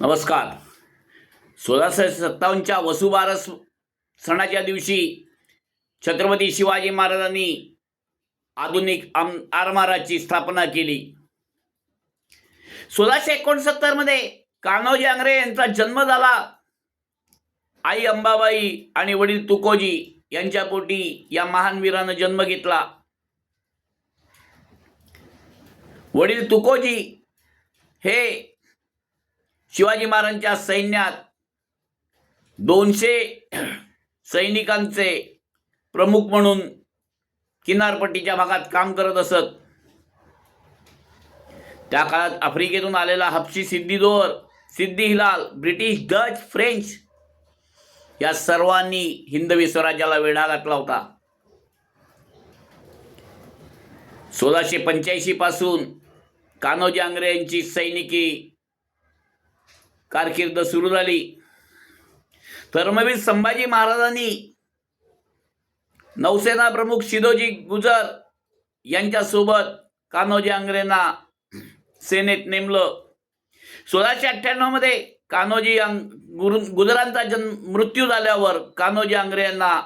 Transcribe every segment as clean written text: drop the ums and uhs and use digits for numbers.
नमस्कार. 1657च्या वसुबारस सणाच्या दिवशी छत्रपती शिवाजी महाराजांनी आधुनिक आरमाराची स्थापना केली. 1669 मध्ये कान्होजी आंग्रे यांचा जन्म झाला. आई अंबाबाई आणि वडील तुकोजी यांच्या पोटी या महान वीरानं जन्म घेतला. वडील तुकोजी हे शिवाजी महाराजांच्या सैन्यात 200 सैनिकांचे प्रमुख म्हणून किनारपट्टीच्या भागात काम करत असत. त्या काळात आफ्रिकेतून आलेला हबशी सिद्दीदोर, Siddi Hilal, British, Dutch, French या सर्वांनी हिंदवी स्वराज्याला वेढा घातला होता. 1685 पासून कान्होजी आंग्रे यांची सैनिकी कारकीर्द सुरू झाली. धर्मवीर संभाजी महाराजांनी नौसेना प्रमुख शिदोजी गुजर यांच्यासोबत कान्होजी आंग्रेंना सेनेत नेमलं. 1698 मध्ये कान्होजी गुजरांचा मृत्यू झाल्यावर कान्होजी आंग्रे यांना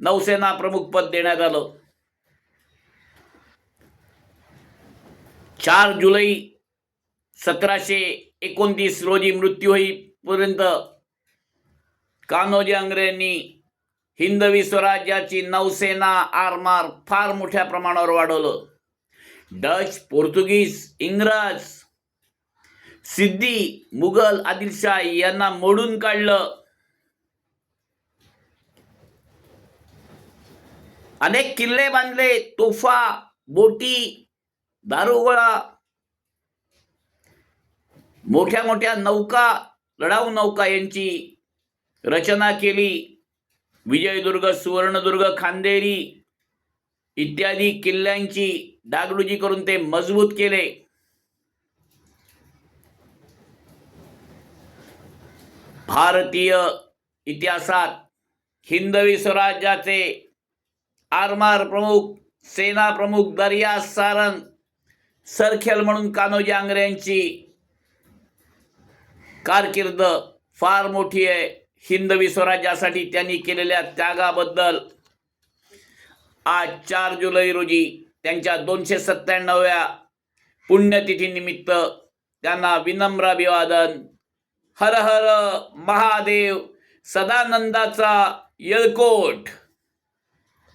नौसेना प्रमुख पद देण्यात आलं. 4 जुलै 1729 रोजी मृत्यू होईपर्यंत कान्होजी आंग्रे यांनी हिंदवी स्वराज्याची नौसेना आरमार फार मोठ्या प्रमाणावर वाढवलं. डच, पोर्तुगीज, इंग्रज, सिद्दी, मुघल, आदिलशाह यांना मोडून काढलं. अनेक किल्ले बांधले, तोफा, बोटी, दारुगोळा, मोठ्या मोठ्या नौका, लढाऊ नौका यांची रचना केली. विजयदुर्ग, सुवर्णदुर्ग, खांदेरी इत्यादी किल्ल्यांची डागडुजी करून ते मजबूत केले. भारतीय इतिहासात हिंदवी स्वराज्याचे आरमार प्रमुख, सेना प्रमुख, दर्या सारंग, सरखेल म्हणून कान्होजी आंग्रे यांची कारकीर्द फार मोठी आहे. हिंदवी स्वराज्यासाठी त्यांनी केलेल्या त्यागाबद्दल आज 4 जुलै रोजी त्यांच्या 297व्या पुण्यतिथीनिमित्त त्यांना विनम्र अभिवादन. हर हर महादेव. सदानंदाचा येळकोट.